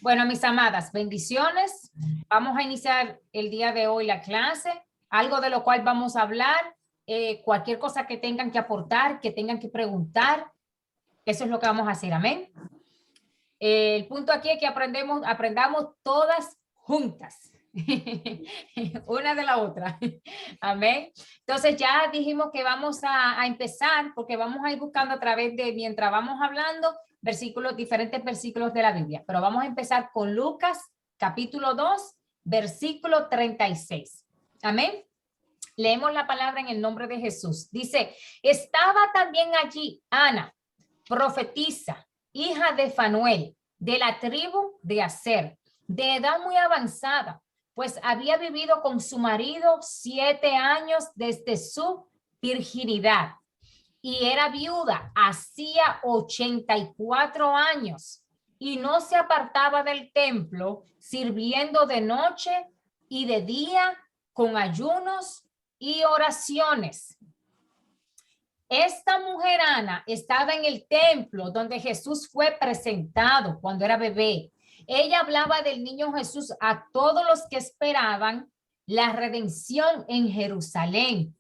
Bueno, mis amadas, bendiciones. Vamos a iniciar el día de hoy la clase, algo de lo cual vamos a hablar, cualquier cosa que tengan que aportar, que tengan que preguntar, eso es lo que vamos a hacer, amén. El punto aquí es que aprendamos todas juntas, una de la otra, amén. Entonces ya dijimos que vamos a empezar porque vamos a ir buscando a través de, mientras vamos hablando, diferentes versículos de la Biblia, pero vamos a empezar con Lucas capítulo 2, versículo 36, amén. Leemos la palabra en el nombre de Jesús. Dice, estaba también allí Ana, profetisa, hija de Fanuel, de la tribu de Aser, de edad muy avanzada, pues había vivido con su marido 7 años desde su virginidad y era viuda hacía 84 años y no se apartaba del templo, sirviendo de noche y de día con ayunos y oraciones. Esta mujer, Ana, estaba en el templo donde Jesús fue presentado cuando era bebé. Ella hablaba del niño Jesús a todos los que esperaban la redención en Jerusalén.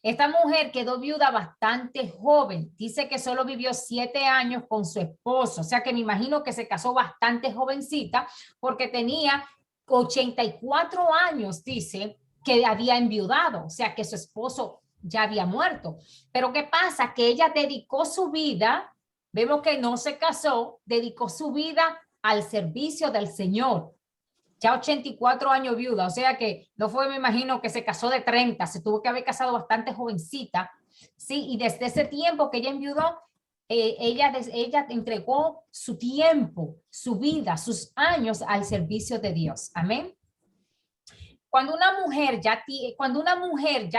Esta mujer quedó viuda bastante joven. Dice que solo vivió 7 años con su esposo. O sea que me imagino que se casó bastante jovencita porque tenía 84 años, dice, que había enviudado. O sea que su esposo ya había muerto. Pero ¿qué pasa? Que ella dedicó su vida, vemos que no se casó, dedicó su vida al servicio del Señor. Ya 84 años viuda, o sea que no fue, me imagino, que se casó de 30, se tuvo que haber casado bastante jovencita, ¿sí? Y desde ese tiempo que ella enviudó, ella entregó su tiempo, su vida, sus años al servicio de Dios. Amén. Cuando una mujer ya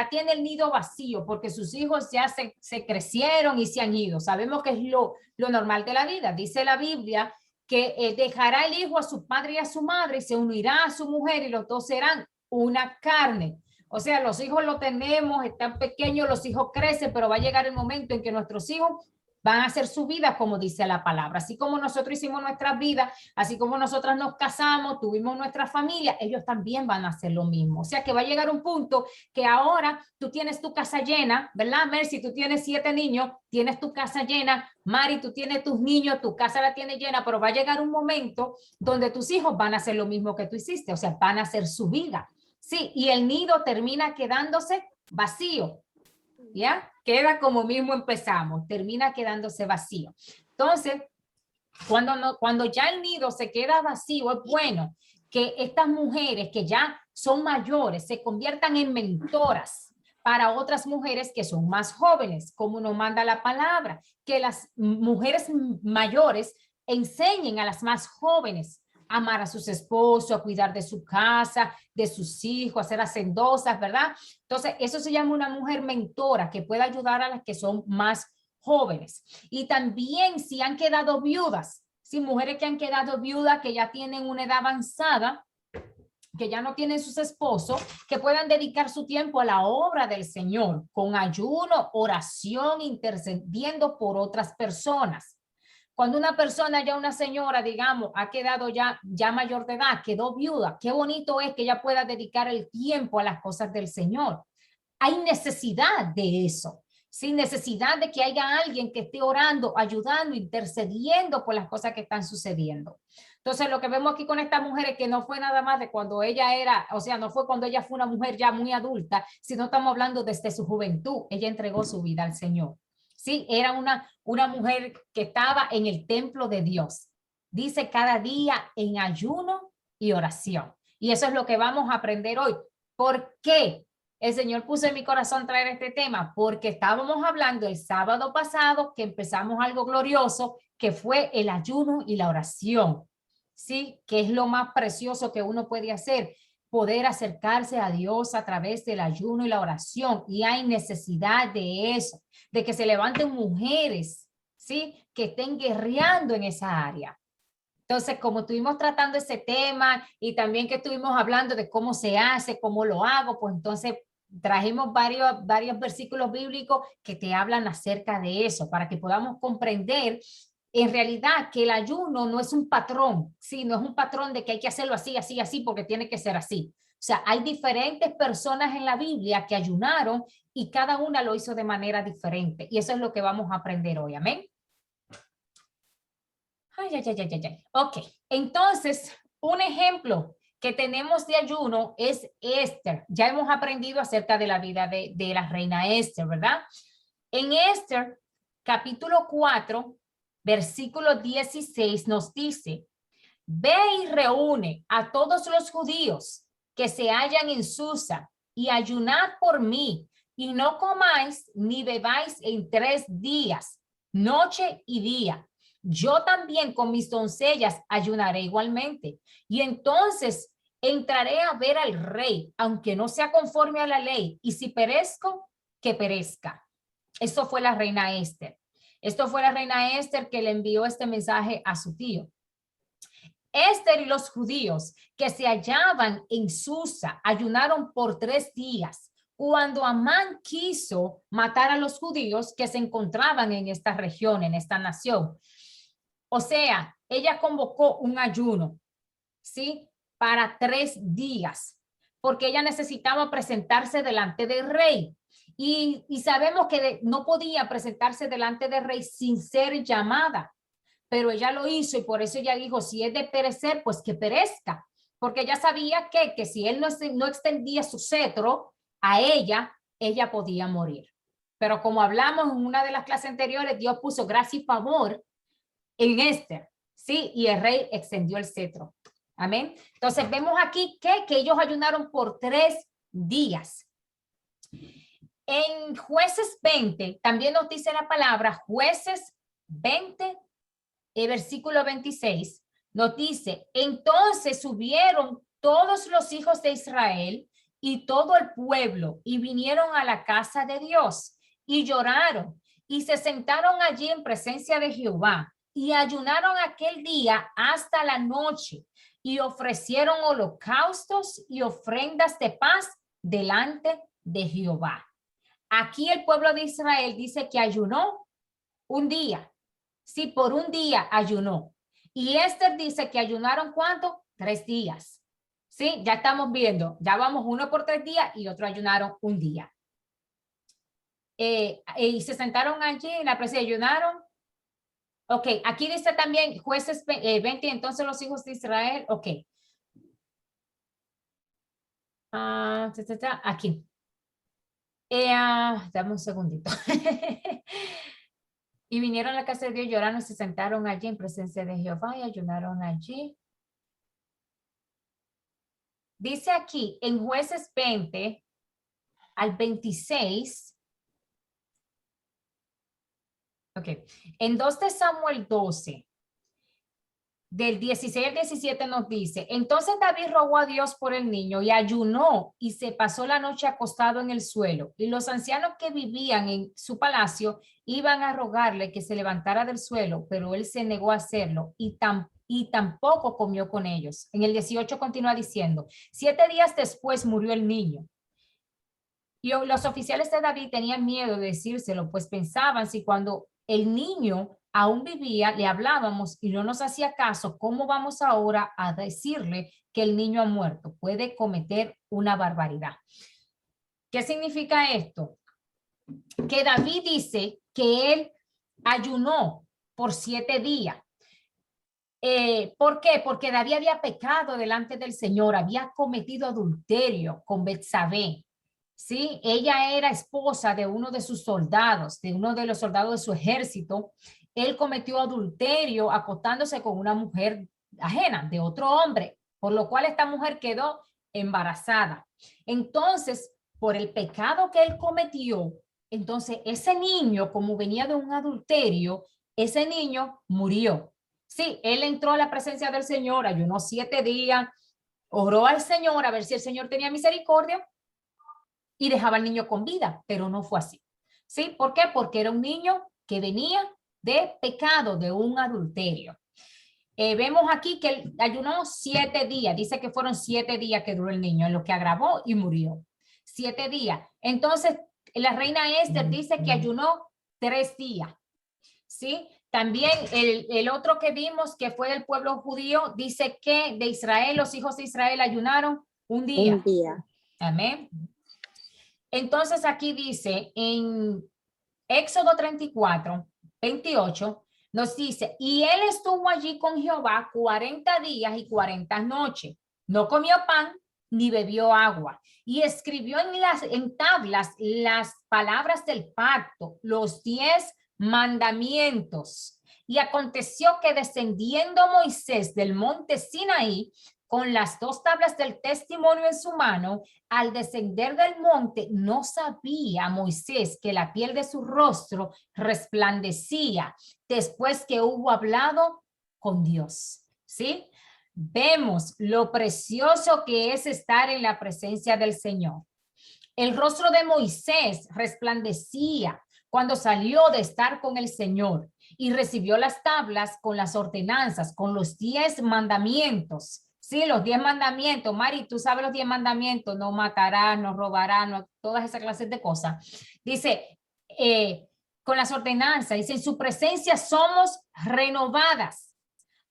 tiene el nido vacío porque sus hijos ya se crecieron y se han ido, sabemos que es lo normal de la vida. Dice la Biblia que dejará el hijo a su padre y a su madre y se unirá a su mujer y los dos serán una carne. O sea, los hijos lo tenemos, están pequeños, los hijos crecen, pero va a llegar el momento en que nuestros hijos van a hacer su vida como dice la palabra. Así como nosotros hicimos nuestras vidas, así como nosotras nos casamos, tuvimos nuestra familia, ellos también van a hacer lo mismo. O sea que va a llegar un punto que ahora tú tienes tu casa llena, ¿verdad, Mercy? Tú tienes 7 niños, tienes tu casa llena. Mari, tú tienes tus niños, tu casa la tienes llena, pero va a llegar un momento donde tus hijos van a hacer lo mismo que tú hiciste, o sea, van a hacer su vida. Sí, y el nido termina quedándose vacío. ¿Ya? Queda como mismo empezamos, termina quedándose vacío. Entonces, cuando ya el nido se queda vacío, es bueno que estas mujeres que ya son mayores se conviertan en mentoras para otras mujeres que son más jóvenes, como nos manda la palabra, que las mujeres mayores enseñen a las más jóvenes a amar a sus esposos, a cuidar de su casa, de sus hijos, a ser hacendosas, ¿verdad? Entonces, eso se llama una mujer mentora que puede ayudar a las que son más jóvenes. Y también si han quedado viudas, si mujeres que han quedado viudas, que ya tienen una edad avanzada, que ya no tienen sus esposos, que puedan dedicar su tiempo a la obra del Señor, con ayuno, oración, intercediendo por otras personas. Cuando una persona, ya una señora, digamos, ha quedado ya mayor de edad, quedó viuda, qué bonito es que ella pueda dedicar el tiempo a las cosas del Señor. Hay necesidad de eso, sin necesidad de que haya alguien que esté orando, ayudando, intercediendo por las cosas que están sucediendo. Entonces, lo que vemos aquí con esta mujer es que no fue nada más de cuando ella era, o sea, no fue cuando ella fue una mujer ya muy adulta, sino estamos hablando desde su juventud. Ella entregó su vida al Señor. Sí, era una mujer que estaba en el templo de Dios. Dice cada día en ayuno y oración. Y eso es lo que vamos a aprender hoy. ¿Por qué el Señor puso en mi corazón traer este tema? Porque estábamos hablando el sábado pasado que empezamos algo glorioso, que fue el ayuno y la oración. ¿Sí? Que es lo más precioso que uno puede hacer, poder acercarse a Dios a través del ayuno y la oración. Y hay necesidad de eso, de que se levanten mujeres, ¿sí? Que estén guerreando en esa área. Entonces, como estuvimos tratando ese tema y también que estuvimos hablando de cómo se hace, cómo lo hago, pues entonces trajimos varios versículos bíblicos que te hablan acerca de eso, para que podamos comprender en realidad que el ayuno no es un patrón, ¿sí? No es un patrón de que hay que hacerlo así, así, así, porque tiene que ser así. O sea, hay diferentes personas en la Biblia que ayunaron y cada una lo hizo de manera diferente. Y eso es lo que vamos a aprender hoy. Amén. Ay, ay, ay, ay, ay. Ok, entonces, un ejemplo que tenemos de ayuno es Esther. Ya hemos aprendido acerca de la vida de la reina Esther, ¿verdad? En Esther, capítulo 4, versículo 16 nos dice, ve y reúne a todos los judíos que se hallan en Susa y ayunad por mí y no comáis ni bebáis en 3 días, noche y día. Yo también con mis doncellas ayunaré igualmente. Y entonces entraré a ver al rey, aunque no sea conforme a la ley. Y si perezco, que perezca. Esto fue la reina Esther. Esto fue la reina Esther que le envió este mensaje a su tío. Esther y los judíos que se hallaban en Susa ayunaron por 3 días cuando Amán quiso matar a los judíos que se encontraban en esta región, en esta nación. O sea, ella convocó un ayuno, ¿sí? Para 3 días, porque ella necesitaba presentarse delante del rey. Y sabemos que no podía presentarse delante del rey sin ser llamada, pero ella lo hizo y por eso ella dijo, si es de perecer, pues que perezca, porque ella sabía que si él no extendía su cetro a ella, ella podía morir. Pero como hablamos en una de las clases anteriores, Dios puso gracia y favor en Esther, ¿sí? Y el rey extendió el cetro. Amén. Entonces vemos aquí que ellos ayunaron por 3 días. En Jueces 20, también nos dice la palabra, Jueces 20, versículo 26, nos dice, entonces subieron todos los hijos de Israel y todo el pueblo y vinieron a la casa de Dios y lloraron y se sentaron allí en presencia de Jehová y ayunaron aquel día hasta la noche y ofrecieron holocaustos y ofrendas de paz delante de Jehová. Aquí el pueblo de Israel dice que ayunó un día. Sí, por un día ayunó. Y Esther dice que ayunaron ¿cuánto? 3 días. Sí, ya estamos viendo. Ya vamos uno por 3 días y otro ayunaron un día. Y se sentaron allí en la presencia, ayunaron. Ok, aquí dice también Jueces 20, entonces los hijos de Israel. Ok. Aquí. Dame un segundito. Y vinieron a la casa de Dios, llorando y se sentaron allí en presencia de Jehová y ayunaron allí. Dice aquí en Jueces 20 al 26. Ok. En 2 de Samuel 12, del 16 al 17 nos dice, entonces David rogó a Dios por el niño y ayunó y se pasó la noche acostado en el suelo. Y los ancianos que vivían en su palacio iban a rogarle que se levantara del suelo, pero él se negó a hacerlo y tampoco comió con ellos. En el 18 continúa diciendo, 7 días después murió el niño. Y los oficiales de David tenían miedo de decírselo, pues pensaban si cuando el niño aún vivía, le hablábamos y no nos hacía caso, ¿cómo vamos ahora a decirle que el niño ha muerto? Puede cometer una barbaridad. ¿Qué significa esto? Que David dice que él ayunó por 7 días. ¿Por qué? Porque David había pecado delante del Señor, había cometido adulterio con Betsabé. ¿Sí? Ella era esposa de uno de sus soldados, de uno de los soldados de su ejército. Él cometió adulterio acostándose con una mujer ajena, de otro hombre, por lo cual esta mujer quedó embarazada. Entonces, por el pecado que él cometió, entonces ese niño, como venía de un adulterio, ese niño murió. Sí, él entró a la presencia del Señor, ayunó 7 días, oró al Señor a ver si el Señor tenía misericordia y dejaba al niño con vida, pero no fue así. ¿Sí? ¿Por qué? Porque era un niño que venía de pecado, de un adulterio. Vemos aquí que él ayunó 7 días, dice que fueron 7 días que duró el niño, en lo que agravó y murió. 7 días. Entonces, la reina Esther dice que ayunó 3 días. ¿Sí? También el otro que vimos que fue del pueblo judío, dice que de Israel, los hijos de Israel ayunaron un día. Un día. Amén. Entonces aquí dice en Éxodo 34, 28, nos dice, y él estuvo allí con Jehová 40 días y 40 noches. No comió pan ni bebió agua. Y escribió en tablas las palabras del pacto, los 10 mandamientos. Y aconteció que descendiendo Moisés del monte Sinaí, con las 2 tablas del testimonio en su mano, al descender del monte, no sabía Moisés que la piel de su rostro resplandecía después que hubo hablado con Dios. ¿Sí? Vemos lo precioso que es estar en la presencia del Señor. El rostro de Moisés resplandecía cuando salió de estar con el Señor y recibió las tablas con las ordenanzas, con los 10 mandamientos. Sí, los 10 mandamientos. Mari, tú sabes los 10 mandamientos: no matarás, no robarás, no, todas esas clases de cosas. Dice, con las ordenanzas, dice, en su presencia somos renovadas.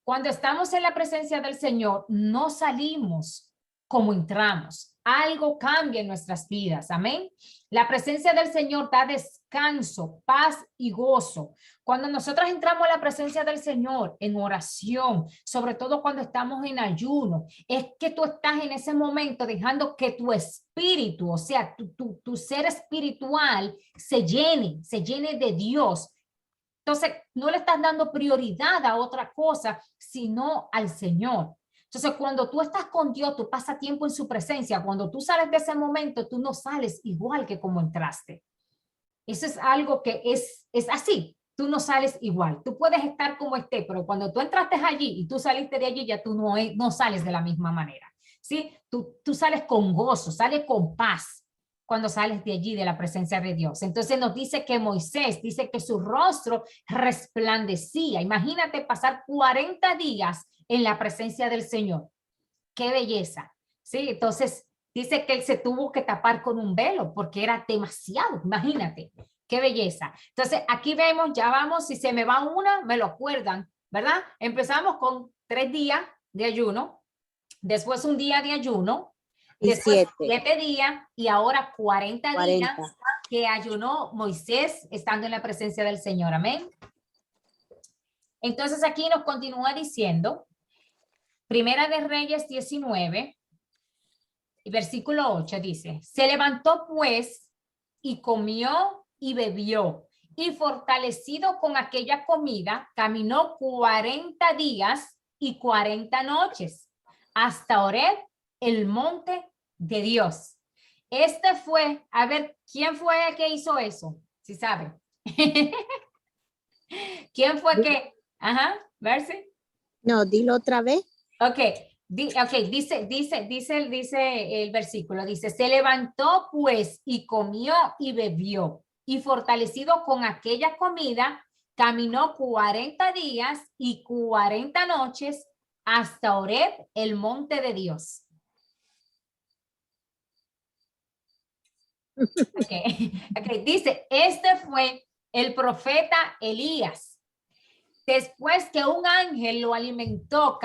Cuando estamos en la presencia del Señor, no salimos como entramos. Algo cambia en nuestras vidas. Amén. La presencia del Señor da descanso, paz y gozo. Cuando nosotros entramos a la presencia del Señor en oración, sobre todo cuando estamos en ayuno, es que tú estás en ese momento dejando que tu espíritu, o sea, tu ser espiritual se llene de Dios. Entonces, no le estás dando prioridad a otra cosa, sino al Señor. Entonces, cuando tú estás con Dios, tú pasas tiempo en su presencia. Cuando tú sales de ese momento, tú no sales igual que como entraste. Eso es algo que es así. Tú no sales igual. Tú puedes estar como esté, pero cuando tú entraste allí y tú saliste de allí, ya tú no sales de la misma manera. ¿Sí? Tú sales con gozo, sales con paz cuando sales de allí, de la presencia de Dios. Entonces nos dice que Moisés, dice que su rostro resplandecía. Imagínate pasar 40 días en la presencia del Señor. ¡Qué belleza! ¿Sí? Entonces dice que él se tuvo que tapar con un velo porque era demasiado, imagínate. ¡Qué belleza! Entonces aquí vemos, ya vamos, si se me va una, me lo acuerdan, ¿verdad? Empezamos con 3 días de ayuno, después un día de ayuno, después 7 días y ahora 40 días que ayunó Moisés estando en la presencia del Señor. Amén. Entonces aquí nos continúa diciendo, Primera de Reyes 19, versículo 8 dice, se levantó pues y comió y bebió, y fortalecido con aquella comida, caminó 40 días y 40 noches hasta Horeb, el monte de Dios. Este fue, a ver, ¿quién fue el que hizo eso? Si sabe. ¿Quién fue que? Ajá, verse. No, dilo otra vez. Ok, dice el versículo, dice, se levantó pues y comió y bebió, y fortalecido con aquella comida, caminó 40 días y 40 noches hasta Horeb, el monte de Dios. Okay. Dice, este fue el profeta Elías. Después que un ángel lo alimentó,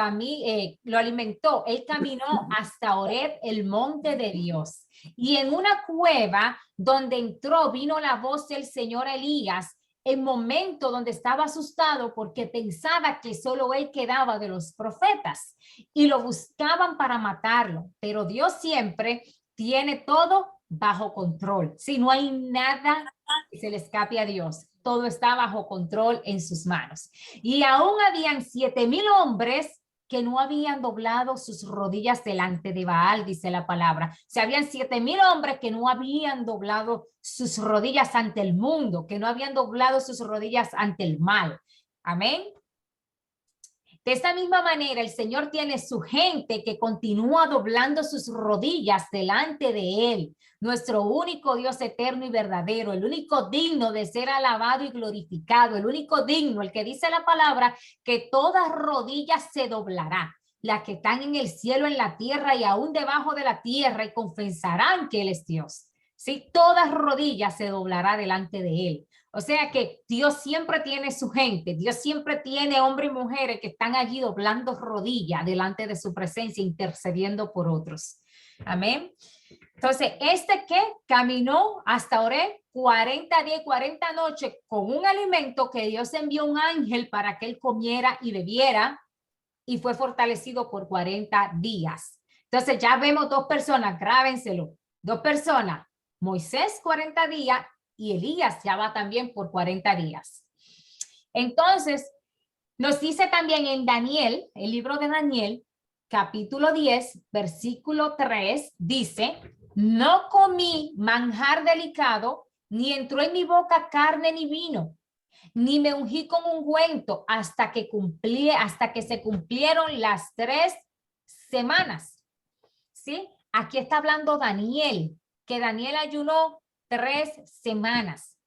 él caminó hasta Horeb, el monte de Dios. Y en una cueva donde entró, vino la voz del Señor Elías, en momento donde estaba asustado porque pensaba que solo él quedaba de los profetas y lo buscaban para matarlo. Pero Dios siempre tiene todo bajo control. Si no hay nada que se le escape a Dios, todo está bajo control en sus manos. Y aún habían 7,000 hombres que no habían doblado sus rodillas delante de Baal, dice la palabra. O sea, habían 7,000 hombres que no habían doblado sus rodillas ante el mundo, que no habían doblado sus rodillas ante el mal. Amén. De esta misma manera, el Señor tiene su gente que continúa doblando sus rodillas delante de Él, nuestro único Dios eterno y verdadero, el único digno de ser alabado y glorificado, el único digno, el que dice la palabra, que todas rodillas se doblará, las que están en el cielo, en la tierra y aún debajo de la tierra, y confesarán que Él es Dios. Sí, todas rodillas se doblará delante de Él. O sea que Dios siempre tiene su gente, Dios siempre tiene hombres y mujeres que están allí doblando rodillas delante de su presencia, intercediendo por otros. Amén. Entonces, que caminó hasta Oré 40 días y 40 noches con un alimento que Dios envió un ángel para que él comiera y bebiera, y fue fortalecido por 40 días. Entonces ya vemos dos personas, grábenselo, dos personas, Moisés 40 días y Elías ya va también por 40 días. Entonces, nos dice también en Daniel, el libro de Daniel, capítulo 10, versículo 3, dice, no comí manjar delicado, ni entró en mi boca carne ni vino, ni me ungí con ungüento hasta que se cumplieron las 3 semanas. ¿Sí? Aquí está hablando Daniel, que Daniel ayunó 3 semanas.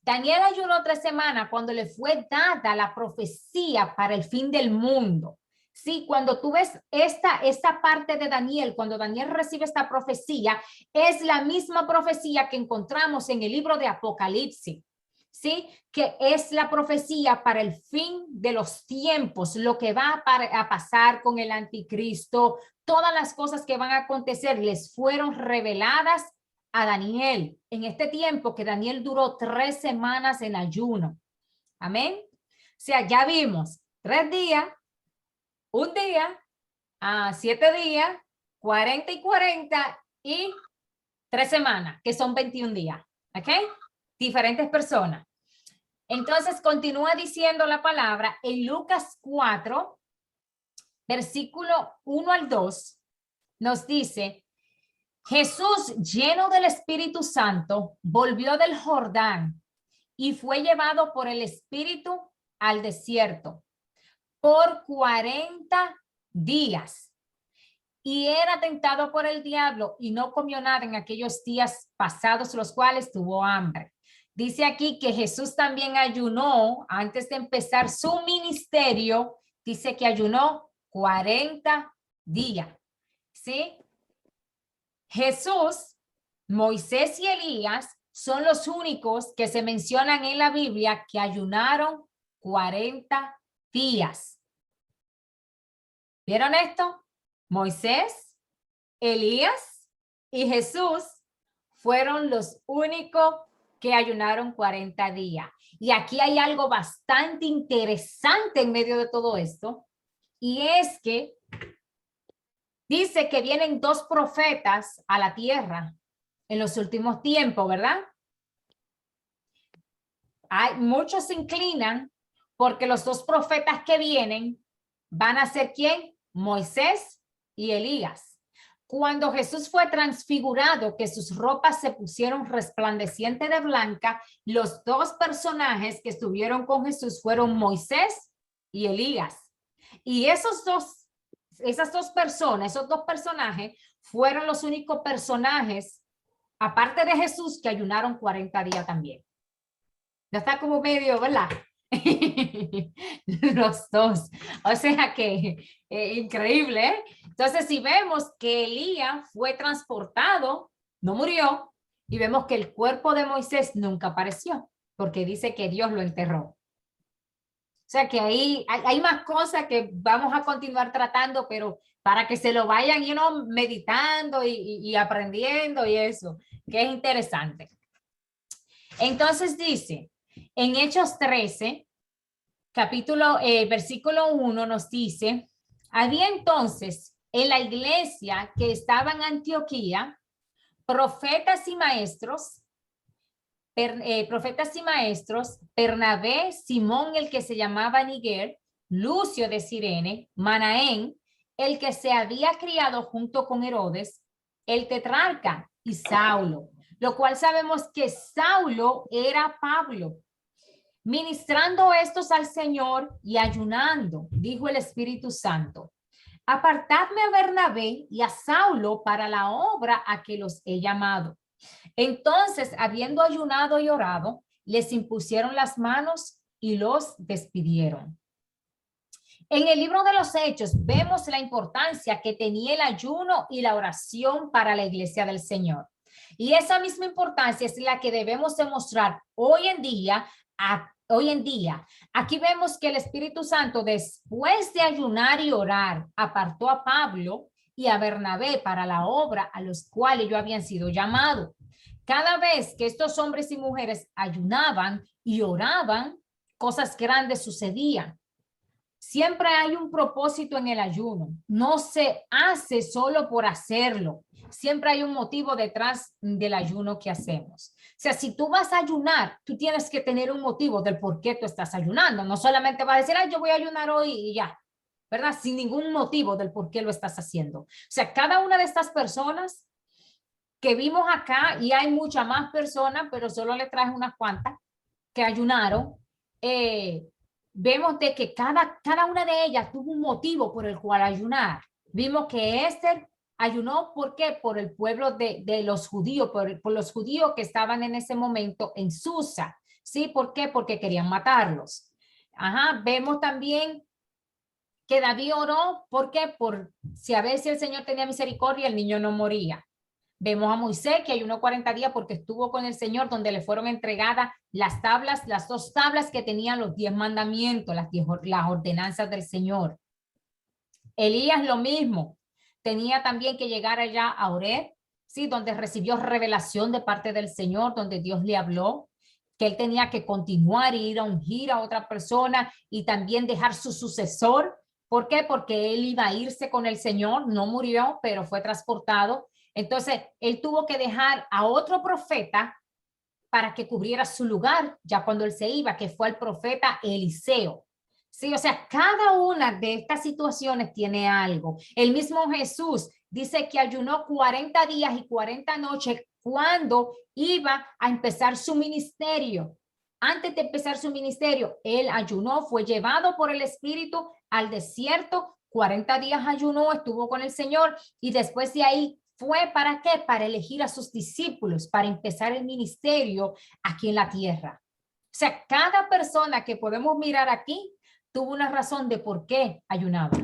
Daniel ayunó 3 semanas cuando le fue dada la profecía para el fin del mundo. Sí, cuando tú ves esta parte de Daniel, cuando Daniel recibe esta profecía, es la misma profecía que encontramos en el libro de Apocalipsis. ¿Sí? Que es la profecía para el fin de los tiempos, lo que va a pasar con el anticristo, todas las cosas que van a acontecer les fueron reveladas a Daniel en este tiempo que Daniel duró 3 semanas en ayuno. Amén. O sea, ya vimos 3 días, 1 día, 7 días, 40 y 40 y 3 semanas, que son 21 días. ¿Ok? Diferentes personas. Entonces continúa diciendo la palabra en Lucas 4, versículo 1 al 2, nos dice, Jesús, lleno del Espíritu Santo, volvió del Jordán y fue llevado por el Espíritu al desierto por 40 días. Y era tentado por el diablo y no comió nada en aquellos días pasados, los cuales tuvo hambre. Dice aquí que Jesús también ayunó antes de empezar su ministerio. Dice que ayunó 40 días. ¿Sí? Jesús, Moisés y Elías son los únicos que se mencionan en la Biblia que ayunaron 40 días. ¿Vieron esto? Moisés, Elías y Jesús fueron los únicos que ayunaron 40 días. Y aquí hay algo bastante interesante en medio de todo esto, y es que dice que vienen 2 profetas a la tierra en los últimos tiempos, ¿verdad? Muchos se inclinan porque los 2 profetas que vienen van a ser ¿quién? Moisés y Elías. Cuando Jesús fue transfigurado, que sus ropas se pusieron resplandeciente de blanca, los 2 personajes que estuvieron con Jesús fueron Moisés y Elías. Y esas dos personas, esos 2 personajes, fueron los únicos personajes, aparte de Jesús, que ayunaron 40 días también. Ya está como medio, ¿verdad? Los 2. O sea que increíble, ¿eh? Entonces, si vemos que Elías fue transportado, no murió, y vemos que el cuerpo de Moisés nunca apareció, porque dice que Dios lo enterró. O sea que ahí hay más cosas que vamos a continuar tratando, pero para que se lo vayan meditando y aprendiendo y eso, que es interesante. Entonces dice, en Hechos 13, versículo 1 nos dice, había entonces en la iglesia que estaba en Antioquía profetas y maestros, Bernabé, Simón el que se llamaba Níger, Lucio de Cirene, Manaén, el que se había criado junto con Herodes, el tetrarca, y Saulo, lo cual sabemos que Saulo era Pablo. Ministrando estos al Señor y ayunando, dijo el Espíritu Santo, apartadme a Bernabé y a Saulo para la obra a que los he llamado. Entonces, habiendo ayunado y orado, les impusieron las manos y los despidieron. En el libro de los Hechos vemos la importancia que tenía el ayuno y la oración para la iglesia del Señor. Y esa misma importancia es la que debemos demostrar hoy en día. Aquí vemos que el Espíritu Santo, después de ayunar y orar, apartó a Pablo y a Bernabé para la obra a los cuales ellos habían sido llamados. Cada vez que estos hombres y mujeres ayunaban y oraban, cosas grandes sucedían. Siempre hay un propósito en el ayuno. No se hace solo por hacerlo. Siempre hay un motivo detrás del ayuno que hacemos. O sea, si tú vas a ayunar, tú tienes que tener un motivo del por qué tú estás ayunando. No solamente vas a decir, yo voy a ayunar hoy y ya, ¿verdad? Sin ningún motivo del por qué lo estás haciendo. O sea, cada una de estas personas que vimos acá, y hay muchas más personas, pero solo le traje unas cuantas que ayunaron, vemos de que cada una de ellas tuvo un motivo por el cual ayunar. Vimos que Esther ayunó, ¿por qué? Por el pueblo de los judíos, por los judíos que estaban en ese momento en Susa. ¿Sí? ¿Por qué? Porque querían matarlos. Ajá, vemos también que David oró, ¿por qué? Por si a ver si el Señor tenía misericordia, el niño no moría. Vemos a Moisés que ayunó 40 días porque estuvo con el Señor, donde le fueron entregadas las tablas, las 2 tablas que tenían los 10 mandamientos, las ordenanzas del Señor. Elías lo mismo, tenía también que llegar allá a Oreb, ¿sí? Donde recibió revelación de parte del Señor, donde Dios le habló, que él tenía que continuar e ir a ungir a otra persona y también dejar su sucesor. ¿Por qué? Porque él iba a irse con el Señor, no murió, pero fue transportado. Entonces, él tuvo que dejar a otro profeta para que cubriera su lugar, ya cuando él se iba, que fue el profeta Eliseo. Sí, o sea, cada una de estas situaciones tiene algo. El mismo Jesús dice que ayunó 40 días y 40 noches cuando iba a empezar su ministerio. Antes de empezar su ministerio, él ayunó, fue llevado por el Espíritu al desierto, 40 días ayunó, estuvo con el Señor y después de ahí fue ¿para qué? Para elegir a sus discípulos, para empezar el ministerio aquí en la tierra. O sea, cada persona que podemos mirar aquí tuvo una razón de por qué ayunaba.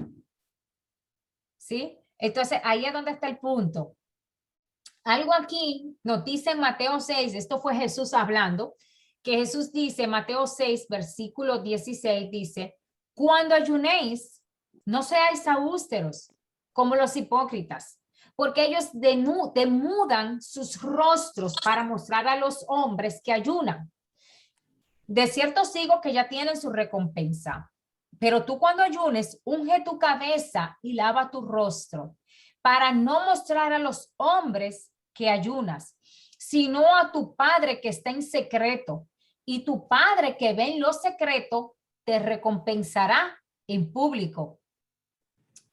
¿Sí? Entonces, ahí es donde está el punto. Algo aquí nos dice en Mateo 6, esto fue Jesús hablando, que Jesús dice, Mateo 6, versículo 16, dice, cuando ayunéis, no seáis austeros como los hipócritas, porque ellos demudan sus rostros para mostrar a los hombres que ayunan. De cierto sigo que ya tienen su recompensa, pero tú cuando ayunes, unge tu cabeza y lava tu rostro, para no mostrar a los hombres que ayunas, sino a tu Padre que está en secreto, y tu Padre que ve en lo secreto te recompensará en público.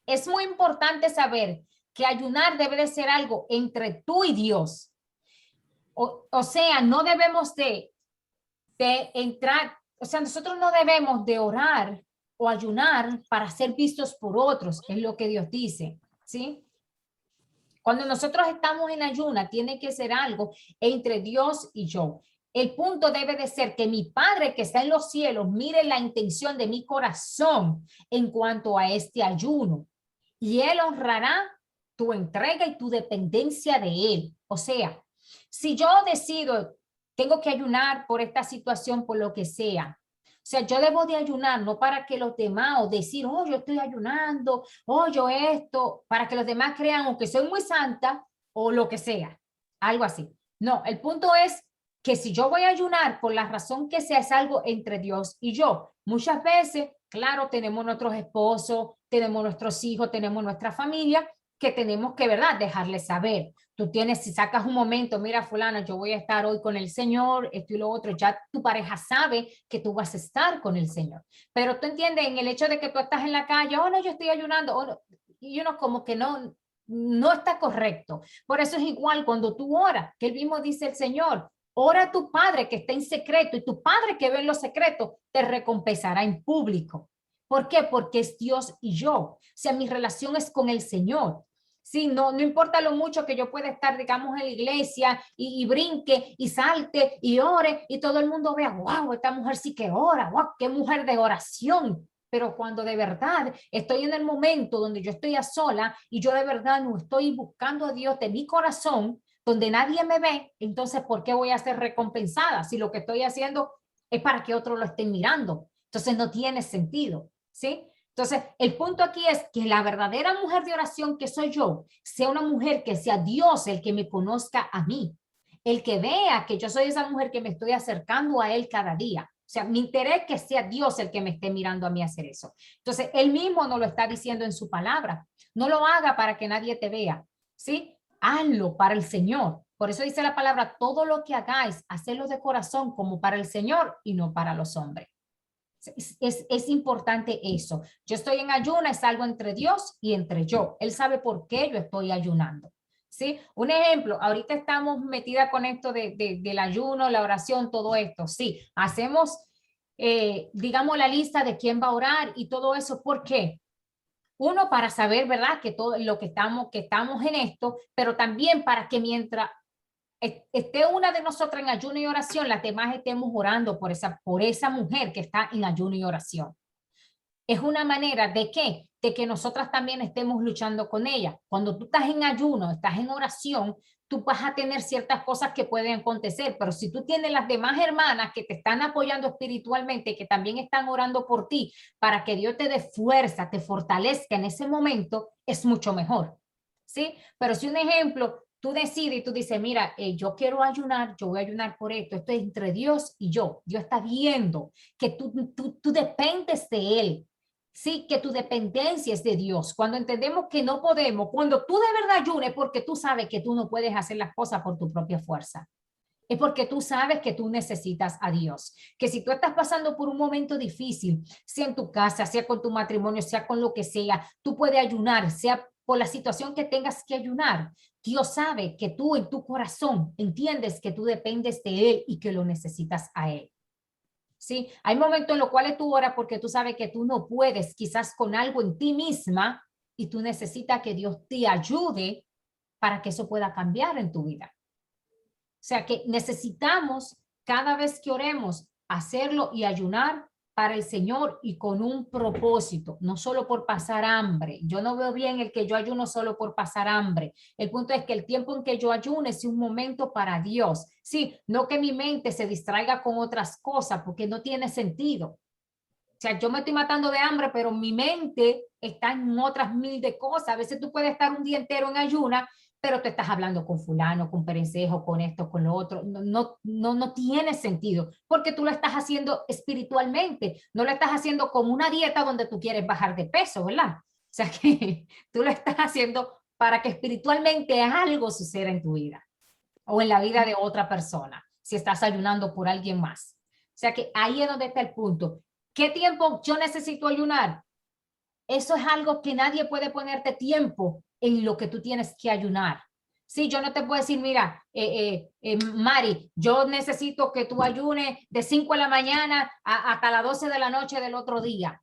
Es muy importante saber que ayunar debe de ser algo entre tú y Dios. O sea, no debemos de entrar, o sea, nosotros no debemos de orar o ayunar para ser vistos por otros, es lo que Dios dice, ¿sí? Cuando nosotros estamos en ayuna, tiene que ser algo entre Dios y yo. El punto debe de ser que mi Padre que está en los cielos mire la intención de mi corazón en cuanto a este ayuno y Él honrará tu entrega y tu dependencia de Él. O sea, si yo decido, tengo que ayunar por esta situación, por lo que sea. O sea, yo debo de ayunar, no para que los demás, o decir, oh, yo estoy ayunando, oh, yo esto, para que los demás crean, o que soy muy santa, o lo que sea, algo así. No, el punto es que si yo voy a ayunar por la razón que sea, es algo entre Dios y yo. Muchas veces, claro, tenemos nuestros esposos, tenemos nuestros hijos, tenemos nuestra familia, que tenemos que, ¿verdad?, dejarles saber. Tú tienes, si sacas un momento, mira, fulana, yo voy a estar hoy con el Señor, esto y lo otro, ya tu pareja sabe que tú vas a estar con el Señor. Pero tú entiendes, en el hecho de que tú estás en la calle, oh, no, yo estoy ayunando, oh, no, y uno como que no está correcto. Por eso es igual cuando tú oras, que él mismo dice el Señor, ora a tu Padre que está en secreto y tu Padre que ve en lo secreto te recompensará en público. ¿Por qué? Porque es Dios y yo. O sea, mi relación es con el Señor. Sí, no importa lo mucho que yo pueda estar, digamos, en la iglesia y brinque y salte y ore y todo el mundo vea, wow, esta mujer sí que ora, wow, qué mujer de oración. Pero cuando de verdad estoy en el momento donde yo estoy a sola y yo de verdad no estoy buscando a Dios de mi corazón, donde nadie me ve, entonces ¿por qué voy a ser recompensada si lo que estoy haciendo es para que otros lo estén mirando? Entonces no tiene sentido, ¿sí? Entonces, el punto aquí es que la verdadera mujer de oración que soy yo, sea una mujer que sea Dios el que me conozca a mí, el que vea que yo soy esa mujer que me estoy acercando a Él cada día. O sea, mi interés es que sea Dios el que me esté mirando a mí hacer eso. Entonces, Él mismo nos lo está diciendo en su palabra. No lo haga para que nadie te vea, ¿sí? Hazlo para el Señor. Por eso dice la palabra, todo lo que hagáis, hacedlo de corazón como para el Señor y no para los hombres. Es importante eso. Yo estoy en ayuna, es algo entre Dios y entre yo. Él sabe por qué yo estoy ayunando. ¿Sí? Un ejemplo, ahorita estamos metidas con esto del ayuno, la oración, todo esto. Sí, hacemos, digamos, la lista de quién va a orar y todo eso. ¿Por qué? Uno, para saber, ¿verdad? Que todo lo que estamos en esto, pero también para que mientras esté una de nosotras en ayuno y oración, las demás estemos orando por esa mujer que está en ayuno y oración. Es una manera de qué? De que nosotras también estemos luchando con ella. Cuando tú estás en ayuno, estás en oración, tú vas a tener ciertas cosas que pueden acontecer, pero si tú tienes las demás hermanas que te están apoyando espiritualmente, que también están orando por ti, para que Dios te dé fuerza, te fortalezca en ese momento, es mucho mejor. ¿Sí? Pero si un ejemplo, tú decides y tú dices, mira, yo quiero ayunar, yo voy a ayunar por esto es entre Dios y yo. Dios está viendo que tú dependes de Él. Sí, que tu dependencia es de Dios. Cuando entendemos que no podemos, cuando tú de verdad ayunes, porque tú sabes que tú no puedes hacer las cosas por tu propia fuerza. Es porque tú sabes que tú necesitas a Dios. Que si tú estás pasando por un momento difícil, sea en tu casa, sea con tu matrimonio, sea con lo que sea, tú puedes ayunar, sea por la situación que tengas que ayunar. Dios sabe que tú en tu corazón entiendes que tú dependes de Él y que lo necesitas a Él. ¿Sí? Hay momentos en los cuales tú oras porque tú sabes que tú no puedes quizás con algo en ti misma y tú necesitas que Dios te ayude para que eso pueda cambiar en tu vida. O sea que necesitamos cada vez que oremos hacerlo y ayunar para el Señor y con un propósito, no solo por pasar hambre. Yo no veo bien el que yo ayuno solo por pasar hambre. El punto es que el tiempo en que yo ayune es un momento para Dios. Sí, no que mi mente se distraiga con otras cosas porque no tiene sentido. O sea, yo me estoy matando de hambre, pero mi mente está en otras mil de cosas. A veces tú puedes estar un día entero en ayuna, pero te estás hablando con fulano, con perencejo, con esto, con lo otro. No tiene sentido, porque tú lo estás haciendo espiritualmente. No lo estás haciendo como una dieta donde tú quieres bajar de peso, ¿verdad? O sea, que tú lo estás haciendo para que espiritualmente algo suceda en tu vida o en la vida de otra persona, si estás ayunando por alguien más. O sea que ahí es donde está el punto. ¿Qué tiempo yo necesito ayunar? Eso es algo que nadie puede ponerte tiempo en lo que tú tienes que ayunar. Sí, yo no te puedo decir, mira, Mari, yo necesito que tú ayunes de 5 de la mañana hasta las 12 de la noche del otro día.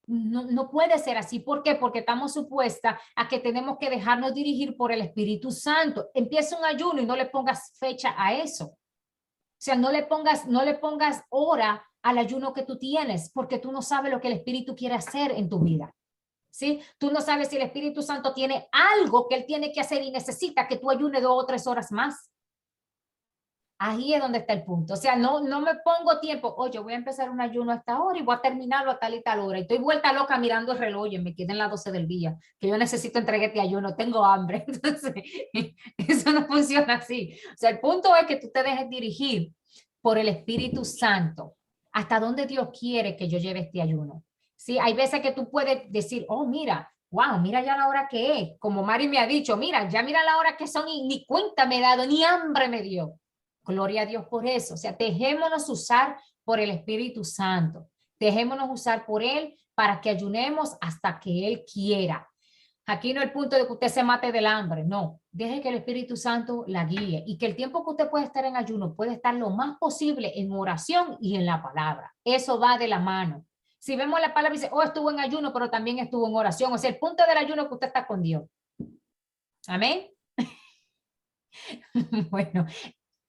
No puede ser así. ¿Por qué? Porque estamos supuestas a que tenemos que dejarnos dirigir por el Espíritu Santo. Empieza un ayuno y no le pongas fecha a eso. O sea, no le pongas hora al ayuno que tú tienes, porque tú no sabes lo que el Espíritu quiere hacer en tu vida. ¿Sí? Tú no sabes si el Espíritu Santo tiene algo que Él tiene que hacer y necesita que tú ayunes 2 o 3 horas más. Ahí es donde está el punto. O sea, no me pongo tiempo. Oye, voy a empezar un ayuno a esta hora y voy a terminarlo a tal y tal hora. Y estoy vuelta loca mirando el reloj y me quedan las 12 del día, que yo necesito entregar este ayuno, tengo hambre. Entonces, eso no funciona así. O sea, el punto es que tú te dejes dirigir por el Espíritu Santo. ¿Hasta dónde Dios quiere que yo lleve este ayuno? Sí, hay veces que tú puedes decir, oh, mira, wow, mira ya la hora que es. Como Mari me ha dicho, mira, ya mira la hora que son y ni cuenta me he dado, ni hambre me dio. Gloria a Dios por eso. O sea, dejémonos usar por el Espíritu Santo. Dejémonos usar por Él para que ayunemos hasta que Él quiera. Aquí no es el punto de que usted se mate del hambre, no. Deje que el Espíritu Santo la guíe y que el tiempo que usted puede estar en ayuno puede estar lo más posible en oración y en la palabra. Eso va de la mano. Si vemos la palabra y dice, oh, estuvo en ayuno, pero también estuvo en oración. O sea, el punto del ayuno es que usted está con Dios. Amén. Bueno,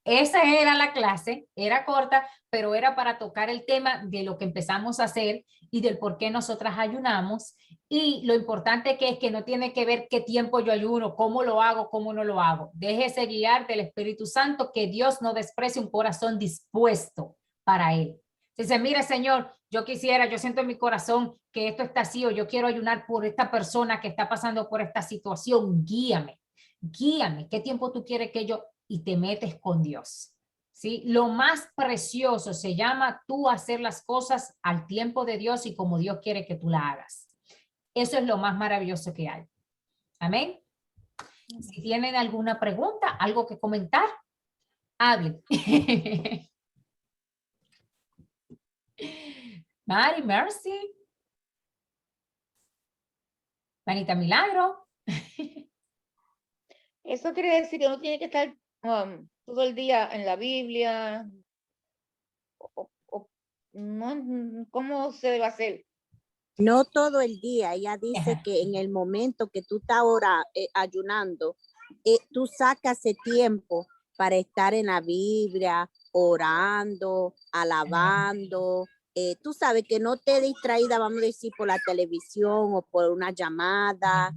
esa era la clase, era corta, pero era para tocar el tema de lo que empezamos a hacer y del por qué nosotras ayunamos. Y lo importante que es que no tiene que ver qué tiempo yo ayuno, cómo lo hago, cómo no lo hago. Déjese guiar del Espíritu Santo, que Dios no desprecie un corazón dispuesto para Él. Dice, mire, Señor, yo quisiera, yo siento en mi corazón que esto está así, o yo quiero ayunar por esta persona que está pasando por esta situación. Guíame, guíame. ¿Qué tiempo tú quieres que yo? Y te metes con Dios. ¿Sí? Lo más precioso se llama tú hacer las cosas al tiempo de Dios y como Dios quiere que tú la hagas. Eso es lo más maravilloso que hay. Amén. Si tienen alguna pregunta, algo que comentar, hablen. Mari, Mercy. Manita Milagro. Eso quiere decir que uno tiene que estar todo el día en la Biblia. No, ¿cómo se debe hacer? No todo el día. Ella dice Ajá. que en el momento que tú estás ayunando, tú sacas ese tiempo para estar en la Biblia, orando, alabando. Tú sabes que no te distraída, vamos a decir, por la televisión o por una llamada.